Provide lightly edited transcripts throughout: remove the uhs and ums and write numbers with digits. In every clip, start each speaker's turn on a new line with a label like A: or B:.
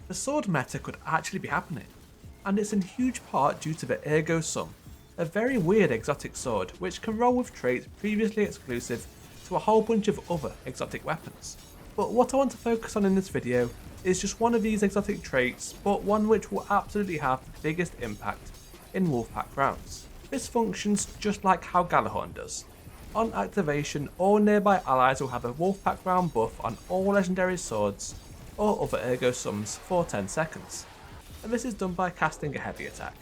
A: the sword meta could actually be happening, and it's in huge part due to the Ergo Sum, a very weird exotic sword which can roll with traits previously exclusive to a whole bunch of other exotic weapons. But what I want to focus on in this video is just one of these exotic traits, but one which will absolutely have the biggest impact in Wolfpack rounds. This functions just like how Gjallarhorn does. On activation, all nearby allies will have a Wolfpack round buff on all legendary swords or other Ergo Sums for 10 seconds, and this is done by casting a heavy attack.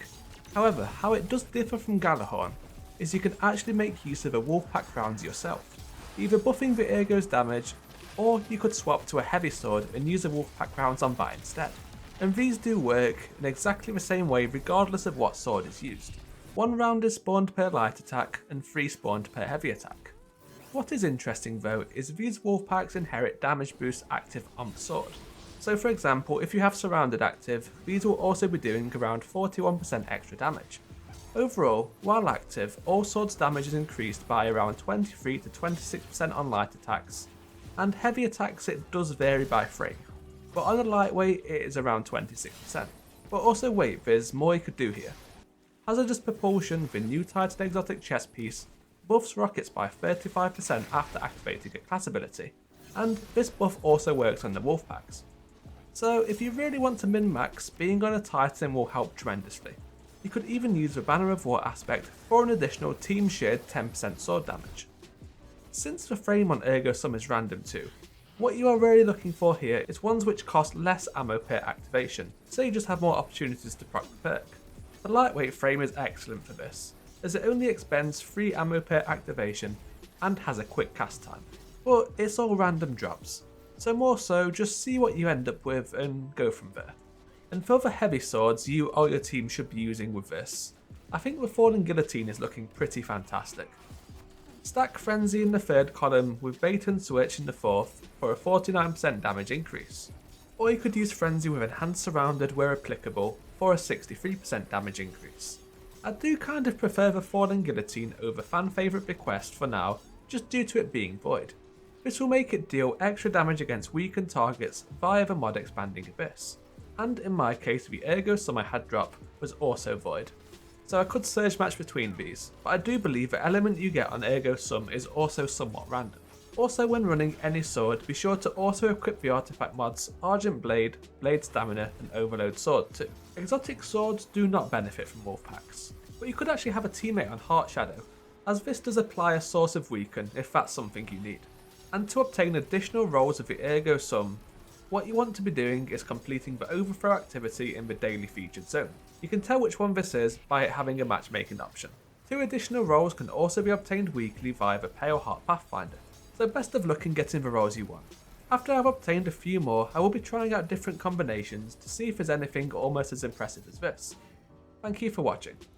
A: However, how it does differ from Gjallarhorn is you can actually make use of a Wolfpack rounds yourself, either buffing the Ergo's damage, or you could swap to a heavy sword and use a Wolfpack rounds on that instead. And these do work in exactly the same way regardless of what sword is used. 1 round is spawned per light attack and 3 spawned per heavy attack. What is interesting though is these Wolfpacks inherit damage boosts active on the sword. So for example, if you have Surrounded active, these will also be doing around 41% extra damage. Overall, while active, all swords damage is increased by around 23 to 26% on light attacks, and heavy attacks it does vary by frame, but on a lightweight it is around 26%. But also wait, there's more you could do here. Hazardous Propulsion, the new Titan exotic chest piece, buffs rockets by 35% after activating a class ability, and this buff also works on the Wolfpacks. So if you really want to min-max, being on a Titan will help tremendously. You could even use the Banner of War aspect for an additional team shared 10% sword damage. Since the frame on Ergo Sum is random too, what you are really looking for here is ones which cost less ammo per activation, so you just have more opportunities to proc the perk. The lightweight frame is excellent for this, as it only expends 3 ammo per activation and has a quick cast time, but it's all random drops, so more so just see what you end up with and go from there. And for the heavy swords you or your team should be using with this, I think the Falling Guillotine is looking pretty fantastic. Stack Frenzy in the 3rd column with Bait and Switch in the 4th for a 49% damage increase. Or you could use Frenzy with Enhanced Surrounded where applicable for a 63% damage increase. I do kind of prefer the Falling Guillotine over fan favourite Bequest for now, just due to it being void. This will make it deal extra damage against weakened targets via the mod Expanding Abyss. And in my case the Ergo Sum I had drop was also void, so I could surge match between these, but I do believe the element you get on Ergo Sum is also somewhat random. Also, when running any sword, be sure to auto equip the artifact mods Argent Blade, Blade Stamina and Overload Sword too. Exotic swords do not benefit from Wolfpacks, but you could actually have a teammate on Heart Shadow, as this does apply a source of weaken if that's something you need. And to obtain additional rolls of the Ergo Sum, what you want to be doing is completing the overthrow activity in the daily featured zone. You can tell which one this is by it having a matchmaking option. 2 additional rolls can also be obtained weekly via the Pale Heart Pathfinder, so best of luck in getting the rolls you want. After I've obtained a few more, I will be trying out different combinations to see if there's anything almost as impressive as this. Thank you for watching.